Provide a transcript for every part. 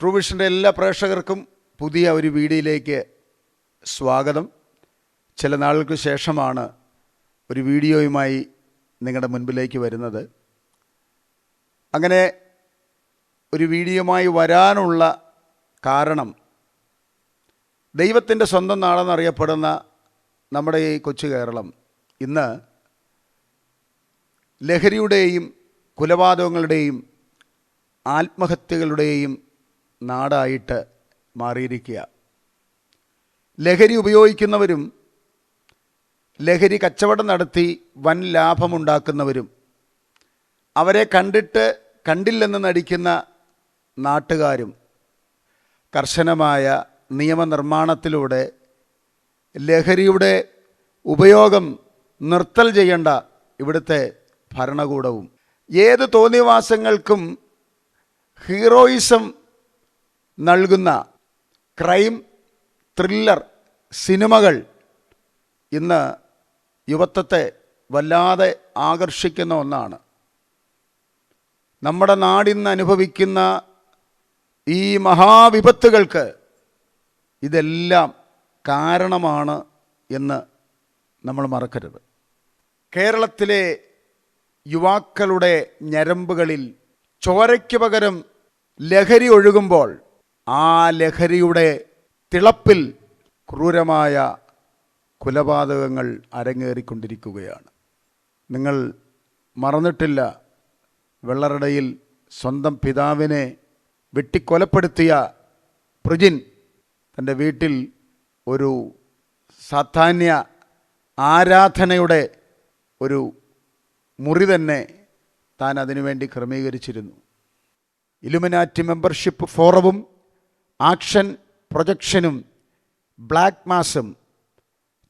True വിഷൻ്റെ എല്ലാ പ്രേക്ഷകർക്കും പുതിയ ഒരു വീഡിയോയിലേക്ക് സ്വാഗതം. ചില നാളുകൾക്ക് ശേഷമാണ് ഒരു വീഡിയോയുമായി നിങ്ങളുടെ മുൻപിലേക്ക് വരുന്നത്. അങ്ങനെ ഒരു വീഡിയോയുമായി വരാനുള്ള കാരണം, ദൈവത്തിൻ്റെ സ്വന്തം നാടെന്നറിയപ്പെടുന്ന നമ്മുടെ ഈ കൊച്ചു കേരളം ഇന്ന് ലഹരിയുടെയും കൊലപാതകങ്ങളുടെയും ആത്മഹത്യകളുടെയും നാടായിട്ട് മാറിയിരിക്കുക. ലഹരി ഉപയോഗിക്കുന്നവരും ലഹരി കച്ചവടം നടത്തി വൻ ലാഭമുണ്ടാക്കുന്നവരും അവരെ കണ്ടില്ലെന്ന് നടിക്കുന്ന നാട്ടുകാരും കർശനമായ നിയമനിർമ്മാണത്തിലൂടെ ലഹരിയുടെ ഉപയോഗം നിർത്തൽ ചെയ്യേണ്ട ഇവിടുത്തെ ഭരണകൂടവും ഏത് തോന്നിവാസങ്ങൾക്കും ഹീറോയിസം നൽകുന്ന ക്രൈം ത്രില്ലർ സിനിമകൾ ഇന്ന് യുവത്വത്തെ വല്ലാതെ ആകർഷിക്കുന്ന ഒന്നാണ്. നമ്മുടെ നാടിന്ന് അനുഭവിക്കുന്ന ഈ മഹാവിപത്തുകൾക്ക് ഇതെല്ലാം കാരണമാണ് എന്ന് നമ്മൾ മറക്കരുത്. കേരളത്തിലെ യുവാക്കളുടെ ഞരമ്പുകളിൽ ചോരയ്ക്ക് പകരം ലഹരി ഒഴുകുമ്പോൾ ആ ലഹരിയുടെ തിളപ്പിൽ ക്രൂരമായ കൊലപാതകങ്ങൾ അരങ്ങേറിക്കൊണ്ടിരിക്കുകയാണ്. നിങ്ങൾ മറന്നിട്ടില്ല, വെള്ളറടയിൽ സ്വന്തം പിതാവിനെ വെട്ടിക്കൊലപ്പെടുത്തിയ പ്രജിൻ തൻ്റെ വീട്ടിൽ ഒരു സാധാന്യ ആരാധനയുടെ ഒരു മുറി തന്നെ താൻ അതിനുവേണ്ടി ക്രമീകരിച്ചിരുന്നു. ഇലുമിനാറ്റി മെമ്പർഷിപ്പ് ഫോറവും ആക്ഷൻ പ്രൊജക്ഷനും ബ്ലാക്ക് മാസും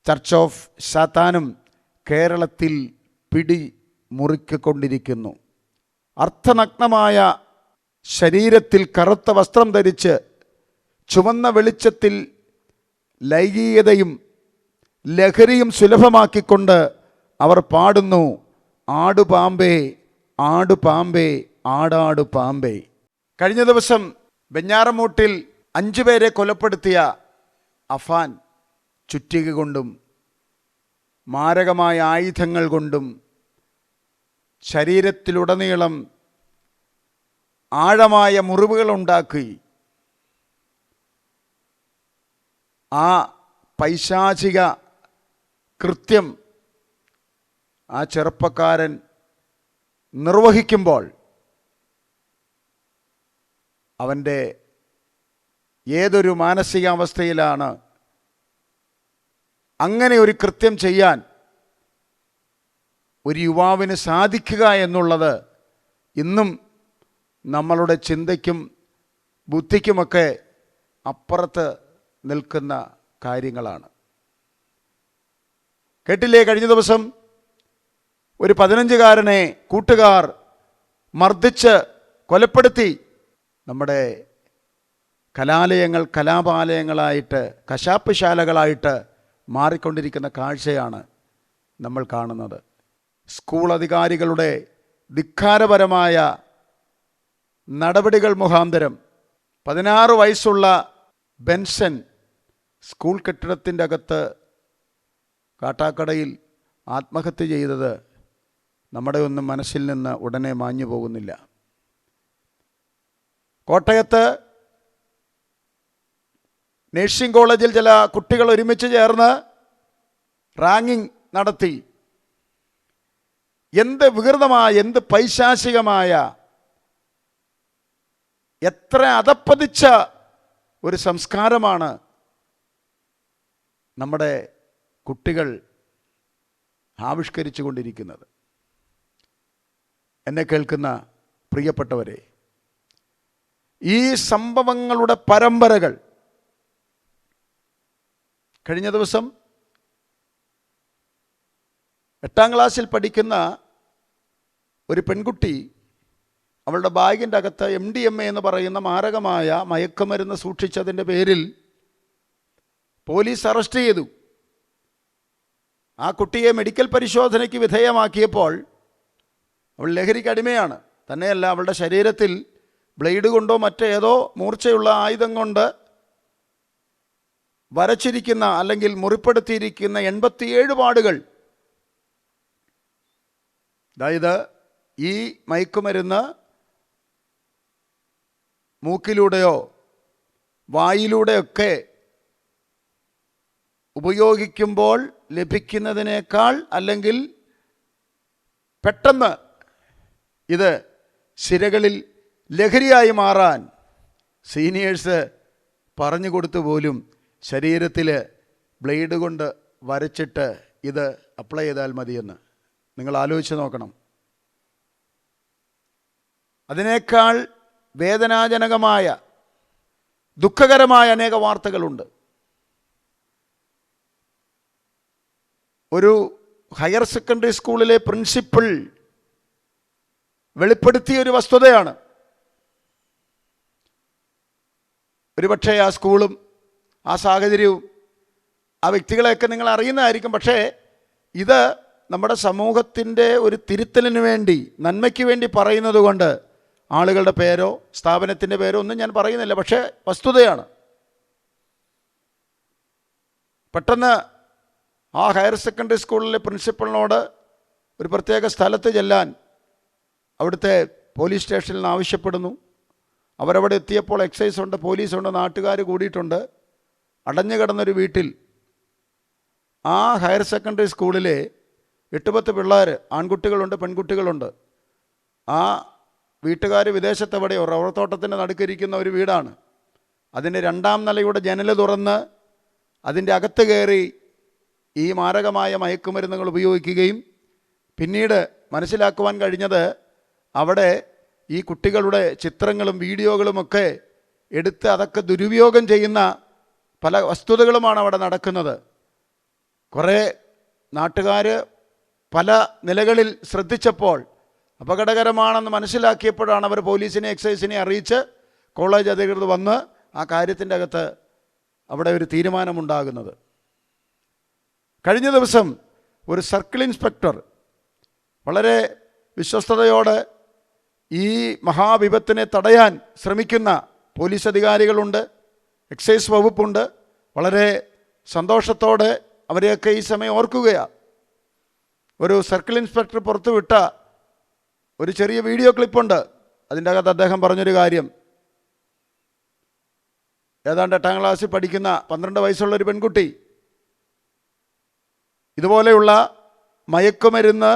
ചർച്ച് ഓഫ് സാത്താനും കേരളത്തിൽ പിടി മുറുക്കിക്കൊണ്ടിരിക്കുന്നു. അർത്ഥനഗ്നമായ ശരീരത്തിൽ കറുത്ത വസ്ത്രം ധരിച്ച് ചുവന്ന വെളിച്ചത്തിൽ ലൈംഗികതയും ലഹരിയും സുലഭമാക്കിക്കൊണ്ട് അവർ പാടുന്നു, ആടുപാമ്പേ ആടുപാമ്പേ ആടാടു പാമ്പേ. കഴിഞ്ഞ ദിവസം വെഞ്ഞാറമൂട്ടിൽ 5 പേരെ കൊലപ്പെടുത്തിയ അഫാൻ ചുറ്റിക കൊണ്ടും മാരകമായ ആയുധങ്ങൾ കൊണ്ടും ശരീരത്തിലുടനീളം ആഴമായ മുറിവുകളുണ്ടാക്കി ആ പൈശാചിക കൃത്യം ആ ചെറുപ്പക്കാരൻ നിർവഹിക്കുമ്പോൾ അവൻ്റെ ഏതൊരു മാനസികാവസ്ഥയിലാണ് അങ്ങനെ ഒരു കൃത്യം ചെയ്യാൻ ഒരു യുവാവിന് സാധിക്കുക എന്നുള്ളത് ഇന്നും നമ്മളുടെ ചിന്തയ്ക്കും ബുദ്ധിക്കുമൊക്കെ അപ്പുറത്ത് നിൽക്കുന്ന കാര്യങ്ങളാണ്. കേട്ടില്ലേ, കഴിഞ്ഞ ദിവസം ഒരു 15-കാരനെ കൂട്ടുകാർ മർദ്ദിച്ച് കൊലപ്പെടുത്തി. നമ്മുടെ കലാലയങ്ങൾ കലാപാലയങ്ങളായിട്ട് കശാപ്പ് ശാലകളായിട്ട് മാറിക്കൊണ്ടിരിക്കുന്ന കാഴ്ചയാണ് നമ്മൾ കാണുന്നത്. സ്കൂൾ അധികാരികളുടെ ധിക്കാരപരമായ നടപടികൾ മുഖാന്തരം 16 വയസ്സുള്ള ബെൻസൺ സ്കൂൾ കെട്ടിടത്തിൻ്റെ അകത്ത് കാട്ടാക്കടയിൽ ആത്മഹത്യ ചെയ്തത് നമ്മുടെ ഒന്നും മനസ്സിൽ നിന്ന് ഉടനെ മാഞ്ഞു പോകുന്നില്ല. കോട്ടയത്ത് നഴ്സിംഗ് കോളേജിൽ ചില കുട്ടികൾ ഒരുമിച്ച് ചേർന്ന് റാഗിംഗ് നടത്തി. എന്ത് വികൃതമായ, എന്ത് പൈശാചികമായ, എത്ര അധപ്പതിച്ച ഒരു സംസ്കാരമാണ് നമ്മുടെ കുട്ടികൾ ആവിഷ്കരിച്ചു കൊണ്ടിരിക്കുന്നത്. എന്നെ കേൾക്കുന്ന പ്രിയപ്പെട്ടവരെ, ഈ സംഭവങ്ങളുടെ പരമ്പരകൾ കഴിഞ്ഞ ദിവസം 8ാം ക്ലാസ്സിൽ പഠിക്കുന്ന ഒരു പെൺകുട്ടി അവളുടെ ബാഗിൻ്റെ അകത്ത് MDMA എന്ന് പറയുന്ന മാരകമായ മയക്കുമരുന്ന് സൂക്ഷിച്ചതിൻ്റെ പേരിൽ പോലീസ് അറസ്റ്റ് ചെയ്തു. ആ കുട്ടിയെ മെഡിക്കൽ പരിശോധനയ്ക്ക് വിധേയമാക്കിയപ്പോൾ അവൾ ലഹരിക്ക് അടിമയാണ്. തന്നെയല്ല, അവളുടെ ശരീരത്തിൽ ബ്ലേഡ് കൊണ്ടോ മറ്റേതോ മൂർച്ചയുള്ള ആയുധം കൊണ്ട് വരച്ചിരിക്കുന്ന അല്ലെങ്കിൽ മുറിപ്പെടുത്തിയിരിക്കുന്ന 87 പാടുകൾ. അതായത് ഈ മയക്കുമരുന്ന് മൂക്കിലൂടെയോ വായിലൂടെയൊക്കെ ഉപയോഗിക്കുമ്പോൾ ലഭിക്കുന്നതിനേക്കാൾ അല്ലെങ്കിൽ പെട്ടെന്ന് ഇത് സിരകളിൽ ലഹരിയായി മാറാൻ സീനിയേഴ്സ് പറഞ്ഞു കൊടുത്തു പോലും ശരീരത്തിൽ ബ്ലേഡ് കൊണ്ട് വരച്ചിട്ട് ഇത് അപ്ലൈ ചെയ്താൽ മതിയെന്ന്. നിങ്ങൾ ആലോചിച്ച് നോക്കണം. അതിനേക്കാൾ വേദനാജനകമായ ദുഃഖകരമായ അനേക വാർത്തകളുണ്ട്. ഒരു ഹയർ സെക്കൻഡറി സ്കൂളിലെ പ്രിൻസിപ്പൽ വെളിപ്പെടുത്തിയ ഒരു വസ്തുതയാണ്. ഒരുപക്ഷെ ആ സ്കൂളും ആ സാഹചര്യവും ആ വ്യക്തികളെയൊക്കെ നിങ്ങൾ അറിയുന്നതായിരിക്കും. പക്ഷേ ഇത് നമ്മുടെ സമൂഹത്തിൻ്റെ ഒരു തിരുത്തലിന് വേണ്ടി, നന്മയ്ക്ക് വേണ്ടി പറയുന്നത് കൊണ്ട് ആളുകളുടെ പേരോ സ്ഥാപനത്തിൻ്റെ പേരോ ഒന്നും ഞാൻ പറയുന്നില്ല. പക്ഷേ വസ്തുതയാണ്. പെട്ടെന്ന് ആ ഹയർ സെക്കൻഡറി സ്കൂളിലെ പ്രിൻസിപ്പളിനോട് ഒരു പ്രത്യേക സ്ഥലത്ത് ചെല്ലാൻ അവിടുത്തെ പോലീസ് സ്റ്റേഷനിൽ നിന്ന് ആവശ്യപ്പെടുന്നു. അവരവിടെ എത്തിയപ്പോൾ എക്സൈസ് ഉണ്ട്, പോലീസുണ്ട്, നാട്ടുകാർ കൂടിയിട്ടുണ്ട്. അടഞ്ഞു കിടന്നൊരു വീട്ടിൽ ആ ഹയർ സെക്കൻഡറി സ്കൂളിലെ 8-10 പിള്ളേർ, ആൺകുട്ടികളുണ്ട്, പെൺകുട്ടികളുണ്ട്. ആ വീട്ടുകാർ വിദേശത്തെവിടെയോ റബ്ബർ തോട്ടത്തിൻ്റെ നടുക്കിരിക്കുന്ന ഒരു വീടാണ്. അതിൻ്റെ 2ാം നിലയുടെ ജനൽ തുറന്ന് അതിൻ്റെ അകത്ത് കയറി ഈ മാരകമായ മയക്കുമരുന്നുകൾ ഉപയോഗിക്കുകയും പിന്നീട് മനസ്സിലാക്കുവാൻ കഴിഞ്ഞത് അവിടെ ഈ കുട്ടികളുടെ ചിത്രങ്ങളും വീഡിയോകളുമൊക്കെ എടുത്ത് അതൊക്കെ ദുരുപയോഗം ചെയ്യുന്ന പല വസ്തുതകളുമാണ് അവിടെ നടക്കുന്നത്. കുറേ നാട്ടുകാർ പല നിലകളിൽ ശ്രദ്ധിച്ചപ്പോൾ അപകടകരമാണെന്ന് മനസ്സിലാക്കിയപ്പോഴാണ് അവർ പോലീസിനെ എക്സൈസിനെ അറിയിച്ച് കോളേജ് അധികൃതർ വന്ന് ആ കാര്യത്തിൻ്റെ അകത്ത് അവിടെ ഒരു തീരുമാനമുണ്ടാകുന്നത്. കഴിഞ്ഞ ദിവസം ഒരു സർക്കിൾ ഇൻസ്പെക്ടർ വളരെ വിശ്വസ്തയോടെ ഈ മഹാവിപത്തിനെ തടയാൻ ശ്രമിക്കുന്ന പോലീസ് അധികാരികളുണ്ട്, എക്സൈസ് വകുപ്പുണ്ട്. വളരെ സന്തോഷത്തോടെ അവരെയൊക്കെ ഈ സമയം ഓർക്കുകയാണ്. ഒരു സർക്കിൾ ഇൻസ്പെക്ടർ പുറത്തുവിട്ട ഒരു ചെറിയ വീഡിയോ ക്ലിപ്പുണ്ട്. അതിൻ്റെ അകത്ത് അദ്ദേഹം പറഞ്ഞൊരു കാര്യം, ഏതാണ്ട് 8ാം ക്ലാസ്സിൽ പഠിക്കുന്ന 12 വയസ്സുള്ളൊരു പെൺകുട്ടി ഇതുപോലെയുള്ള മയക്കുമരുന്ന്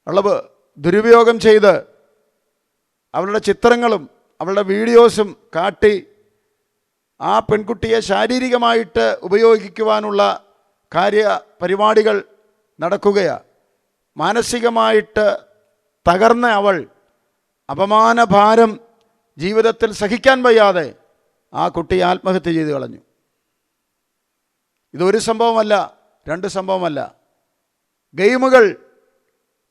അളവ് ദുരുപയോഗം ചെയ്ത് അവളുടെ ചിത്രങ്ങളും അവളുടെ വീഡിയോസും കാട്ടി ആ പെൺകുട്ടിയെ ശാരീരികമായിട്ട് ഉപയോഗിക്കുവാനുള്ള പരിപാടികൾ നടക്കുകയാണ്. മാനസികമായിട്ട് തകർന്ന അവൾ അപമാനഭാരം ജീവിതത്തിൽ സഹിക്കാൻ വയ്യാതെ ആ കുട്ടി ആത്മഹത്യ ചെയ്ത് കളഞ്ഞു. ഇതൊരു സംഭവമല്ല, 2 സംഭവമല്ല. ഗെയിമുകൾ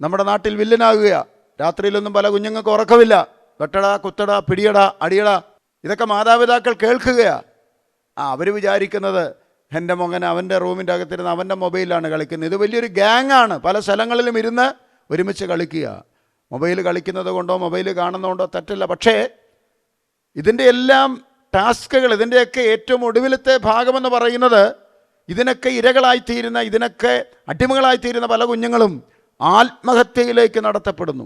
നമ്മുടെ നാട്ടിൽ വില്ലനാകുകയാണ്. രാത്രിയിലൊന്നും പല കുഞ്ഞുങ്ങൾക്ക് ഉറക്കമില്ല. വെട്ടടാ, കുത്തടാ, പിടിയടാ, അടിയടാ, ഇതൊക്കെ മാതാപിതാക്കൾ കേൾക്കുകയാണ്. അവർ വിചാരിക്കുന്നത് എൻ്റെ മകൻ അവൻ്റെ റൂമിൻ്റെ അകത്തിരുന്ന് അവൻ്റെ മൊബൈലാണ് കളിക്കുന്നത്. ഇത് വലിയൊരു ഗ്യാങ്ങാണ്. പല സ്ഥലങ്ങളിലും ഇരുന്ന് ഒരുമിച്ച് കളിക്കുക. മൊബൈൽ കളിക്കുന്നത് കൊണ്ടോ മൊബൈൽ കാണുന്നതുകൊണ്ടോ തെറ്റല്ല. പക്ഷേ ഇതിൻ്റെ എല്ലാം ടാസ്കുകൾ, ഇതിൻ്റെയൊക്കെ ഏറ്റവും ഒടുവിലത്തെ ഭാഗമെന്ന് പറയുന്നത് ഇതിനൊക്കെ ഇരകളായിത്തീരുന്ന, ഇതിനൊക്കെ അടിമകളായിത്തീരുന്ന പല കുഞ്ഞുങ്ങളും ആത്മഹത്യയിലേക്ക് നടത്തപ്പെടുന്നു.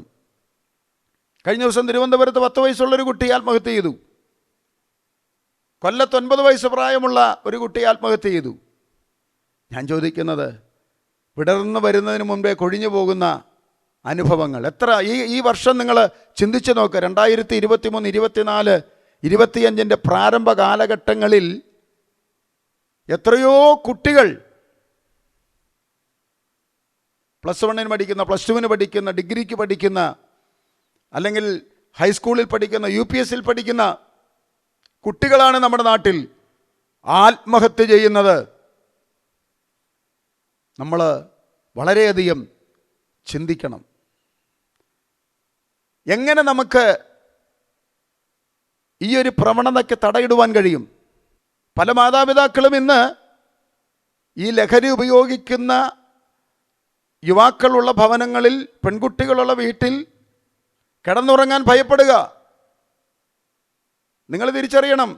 കഴിഞ്ഞ ദിവസം തിരുവനന്തപുരത്ത് 10 വയസ്സുള്ളൊരു കുട്ടി ആത്മഹത്യ ചെയ്തു. കൊല്ലത്ത് 9 വയസ്സ് പ്രായമുള്ള ഒരു കുട്ടി ആത്മഹത്യ ചെയ്തു. ഞാൻ ചോദിക്കുന്നത്, വിടർന്നു വരുന്നതിന് മുൻപേ കൊഴിഞ്ഞു പോകുന്ന അനുഭവങ്ങൾ എത്ര! ഈ വർഷം നിങ്ങൾ ചിന്തിച്ച് നോക്കുക. 2023, 24, 25 പ്രാരംഭ കാലഘട്ടങ്ങളിൽ എത്രയോ കുട്ടികൾ +1 പഠിക്കുന്ന, +2 പഠിക്കുന്ന, ഡിഗ്രിക്ക് പഠിക്കുന്ന, അല്ലെങ്കിൽ ഹൈസ്കൂളിൽ പഠിക്കുന്ന, UPSൽ പഠിക്കുന്ന കുട്ടികളാണ് നമ്മുടെ നാട്ടിൽ ആത്മഹത്യ ചെയ്യുന്നത്. നമ്മൾ വളരെയധികം ചിന്തിക്കണം. എങ്ങനെ നമുക്ക് ഈ ഒരു പ്രവണതയ്ക്ക് തടയിടുവാൻ കഴിയും? പല മാതാപിതാക്കളും ഇന്ന് ഈ ലഹരി ഉപയോഗിക്കുന്ന യുവാക്കളുള്ള ഭവനങ്ങളിൽ, പെൺകുട്ടികളുള്ള വീട്ടിൽ കിടന്നുറങ്ങാൻ ഭയപ്പെടുക. നിങ്ങൾ തിരിച്ചറിയണം,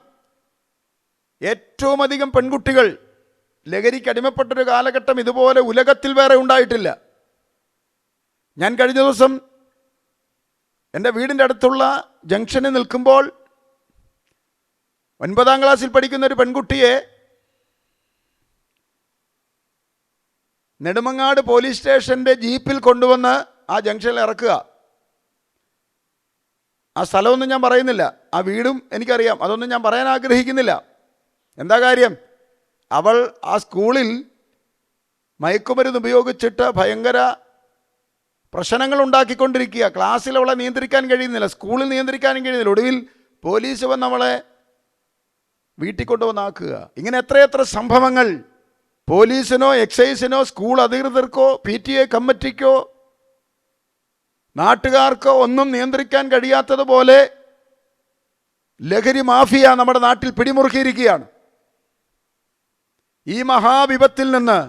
ഏറ്റവും അധികം പെൺകുട്ടികൾ ലഹരിക്ക് അടിമപ്പെട്ടൊരു കാലഘട്ടം ഇതുപോലെ ഉലകത്തിൽ വേറെ ഉണ്ടായിട്ടില്ല. ഞാൻ കഴിഞ്ഞ ദിവസം എൻ്റെ വീടിൻ്റെ അടുത്തുള്ള ജംഗ്ഷനിൽ നിൽക്കുമ്പോൾ 9ാം ക്ലാസ്സിൽ പഠിക്കുന്ന ഒരു പെൺകുട്ടിയെ നെടുമങ്ങാട് പോലീസ് സ്റ്റേഷൻ്റെ ജീപ്പിൽ കൊണ്ടുവന്ന് ആ ജംഗ്ഷനിൽ ഇറക്കുക. ആ സ്ഥലമൊന്നും ഞാൻ പറയുന്നില്ല, ആ വീടും എനിക്കറിയാം, അതൊന്നും ഞാൻ പറയാൻ ആഗ്രഹിക്കുന്നില്ല. എന്താ കാര്യം? അവൾ ആ സ്കൂളിൽ മയക്കുമരുന്ന് ഉപയോഗിച്ചിട്ട് ഭയങ്കര പ്രശ്നങ്ങൾ ഉണ്ടാക്കിക്കൊണ്ടിരിക്കുക. ക്ലാസ്സിൽ അവളെ നിയന്ത്രിക്കാൻ കഴിയുന്നില്ല, സ്കൂളിൽ നിയന്ത്രിക്കാനും കഴിയുന്നില്ല. ഒടുവിൽ പോലീസ് വന്ന് അവളെ വീട്ടിൽ കൊണ്ടുവന്നാക്കുക. ഇങ്ങനെ എത്രയെത്ര സംഭവങ്ങൾ പോലീസിനോ എക്സൈസിനോ സ്കൂൾ അധികൃതർക്കോ PTA കമ്മിറ്റിക്കോ നാട്ടുകാർക്കോ ഒന്നും നിയന്ത്രിക്കാൻ കഴിയാത്തതുപോലെ ലഹരി മാഫിയ നമ്മുടെ നാട്ടിൽ പിടിമുറുക്കിയിരിക്കുകയാണ്. ഈ മഹാവിപത്തിൽ നിന്ന്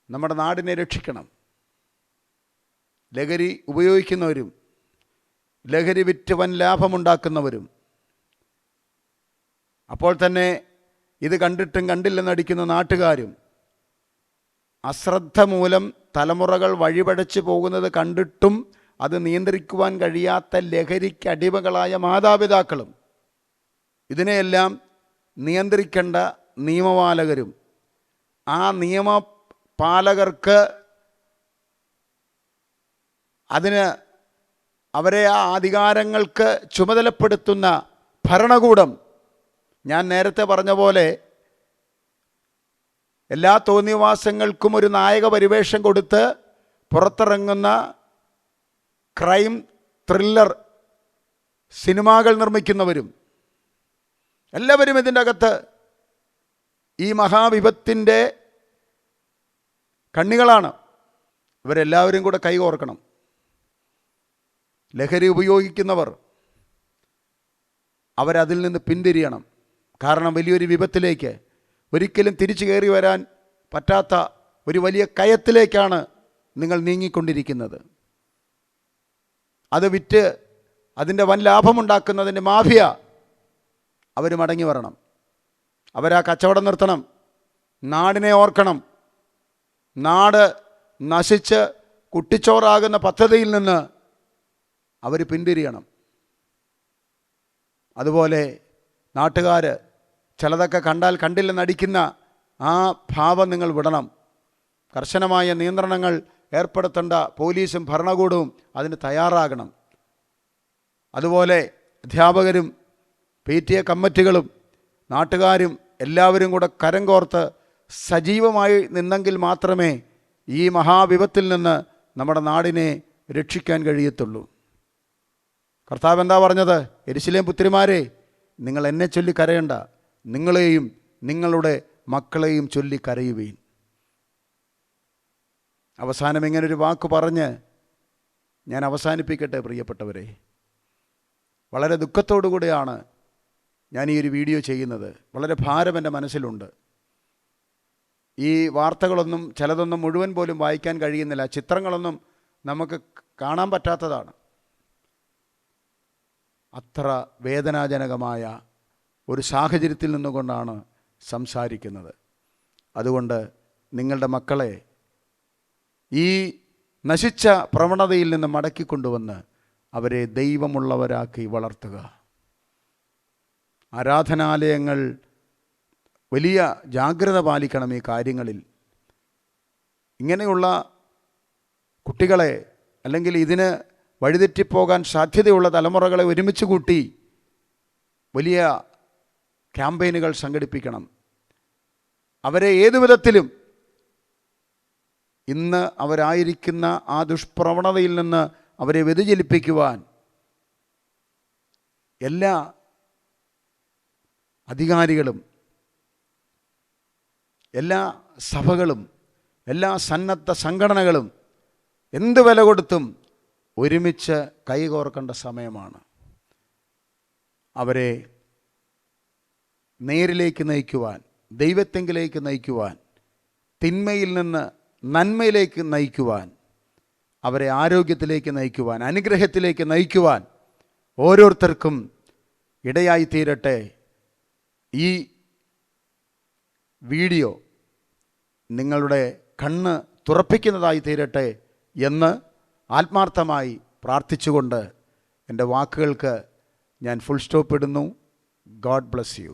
നമ്മുടെ നാടിനെ രക്ഷിക്കണം. ലഹരി ഉപയോഗിക്കുന്നവരും ലഹരി വിറ്റ് വൻ ലാഭമുണ്ടാക്കുന്നവരും, അപ്പോൾ തന്നെ ഇത് കണ്ടിട്ടും കണ്ടില്ലെന്നടിക്കുന്ന നാട്ടുകാരും, അശ്രദ്ധ മൂലം തലമുറകൾ വഴിപഴച്ചു പോകുന്നത് കണ്ടിട്ടും അത് നിയന്ത്രിക്കുവാൻ കഴിയാത്ത ലഹരിക്ക് അടിമകളായ മാതാപിതാക്കളും, ഇതിനെയെല്ലാം നിയന്ത്രിക്കേണ്ട നിയമപാലകരും, ആ നിയമപാലകർക്ക് അതിന് അവരെ ആ അധികാരങ്ങൾക്ക് ചുമതലപ്പെടുത്തുന്ന ഭരണകൂടം, ഞാൻ നേരത്തെ പറഞ്ഞ പോലെ എല്ലാ തോന്നിവാസങ്ങൾക്കും ഒരു നായക പരിവേഷം കൊടുത്ത് പുറത്തിറങ്ങുന്ന ക്രൈം ത്രില്ലർ സിനിമകൾ നിർമ്മിക്കുന്നവരും എല്ലാവരും ഇതിൻ്റെ അകത്ത് ഈ മഹാവിപത്തിൻ്റെ കണ്ണികളാണ്. ഇവരെല്ലാവരും കൂടെ കൈകോർക്കണം. ലഹരി ഉപയോഗിക്കുന്നവർ അവരതിൽ നിന്ന് പിന്തിരിയണം. കാരണം വലിയൊരു വിപത്തിലേക്ക്, ഒരിക്കലും തിരിച്ചു കയറി വരാൻ പറ്റാത്ത ഒരു വലിയ കയത്തിലേക്കാണ് നിങ്ങൾ നീങ്ങിക്കൊണ്ടിരിക്കുന്നത്. അത് വിറ്റ് അതിൻ്റെ വൻ ലാഭമുണ്ടാക്കുന്നതിൻ്റെ മാഫിയ അവർ മടങ്ങി വരണം. അവരാ കച്ചവടം നിർത്തണം. നാടിനെ ഓർക്കണം. നാട് നശിച്ച് കുട്ടിച്ചോറാകുന്ന പദ്ധതിയിൽ നിന്ന് അവർ പിന്തിരിയണം. അതുപോലെ നാട്ടുകാർ ചിലതൊക്കെ കണ്ടാൽ കണ്ടില്ലെന്നടിക്കുന്ന ആ ഭാവം നിങ്ങൾ വിടണം. കർശനമായ നിയന്ത്രണങ്ങൾ ഏർപ്പെടുത്തേണ്ട പോലീസും ഭരണകൂടവും അതിന് തയ്യാറാകണം. അതുപോലെ അധ്യാപകരും PTA കമ്മിറ്റികളും നാട്ടുകാരും എല്ലാവരും കൂടെ കരം കോർത്ത് സജീവമായി നിന്നെങ്കിൽ മാത്രമേ ഈ മഹാവിപത്തിൽ നിന്ന് നമ്മുടെ നാടിനെ രക്ഷിക്കാൻ കഴിയത്തുള്ളൂ. കർത്താവ് എന്താ പറഞ്ഞത്? യെരൂശലേം പുത്രിമാരെ, നിങ്ങൾ എന്നെ ചൊല്ലി കരയണ്ട, നിങ്ങളെയും നിങ്ങളുടെ മക്കളെയും ചൊല്ലി കരയുവീൻ. അവസാനം ഇങ്ങനൊരു വാക്ക് പറഞ്ഞ് ഞാൻ അവസാനിപ്പിക്കട്ടെ പ്രിയപ്പെട്ടവരെ. വളരെ ദുഃഖത്തോടു കൂടെയാണ് ഞാൻ ഈ ഒരു വീഡിയോ ചെയ്യുന്നത്. വളരെ ഭാരം എൻ്റെ മനസ്സിലുണ്ട്. ഈ വാർത്തകളൊന്നും ചിലതൊന്നും മുഴുവൻ പോലും വായിക്കാൻ കഴിയുന്നില്ല. ചിത്രങ്ങളൊന്നും നമുക്ക് കാണാൻ പറ്റാത്തതാണ്. അത്ര വേദനാജനകമായ ഒരു സാഹചര്യത്തിൽ നിന്നുകൊണ്ടാണ് സംസാരിക്കുന്നത്. അതുകൊണ്ട് നിങ്ങളുടെ മക്കളെ ഈ നശിച്ച പ്രവണതയിൽ നിന്ന് മടക്കിക്കൊണ്ടുവന്ന് അവരെ ദൈവമുള്ളവരാക്കി വളർത്തുക. ആരാധനാലയങ്ങൾ വലിയ ജാഗ്രത പാലിക്കണം ഈ കാര്യങ്ങളിൽ. ഇങ്ങനെയുള്ള കുട്ടികളെ അല്ലെങ്കിൽ ഇതിന് വഴിതെറ്റിപ്പോകാൻ സാധ്യതയുള്ള തലമുറകളെ ഒരുമിച്ച് കൂട്ടി വലിയ ക്യാമ്പയിനുകൾ സംഘടിപ്പിക്കണം. അവരെ ഏതുവിധത്തിലും ഇന്ന് അവരായിരിക്കുന്ന ആ ദുഷ്പ്രവണതയിൽ നിന്ന് അവരെ വ്യതിചലിപ്പിക്കുവാൻ എല്ലാ അധികാരികളും, എല്ലാ സഭകളും, എല്ലാ സന്നദ്ധ സംഘടനകളും എന്ത് വില കൊടുത്തും ഒരുമിച്ച് കൈകോർക്കേണ്ട സമയമാണ്. അവരെ നേരിലേക്ക് നയിക്കുവാൻ, ദൈവത്തെങ്കിലേക്ക് നയിക്കുവാൻ, തിന്മയിൽ നിന്ന് നന്മയിലേക്ക് നയിക്കുവാൻ, അവരെ ആരോഗ്യത്തിലേക്ക് നയിക്കുവാൻ, അനുഗ്രഹത്തിലേക്ക് നയിക്കുവാൻ ഓരോരുത്തർക്കും ഇടയായിത്തീരട്ടെ. ഈ വീഡിയോ നിങ്ങളുടെ കണ്ണ് തുറപ്പിക്കുന്നതായി തീരട്ടെ എന്ന് ആത്മാർത്ഥമായി പ്രാർത്ഥിച്ചുകൊണ്ട് എൻ്റെ വാക്കുകൾക്ക് ഞാൻ ഫുൾ സ്റ്റോപ്പ് ഇടുന്നു. God bless you.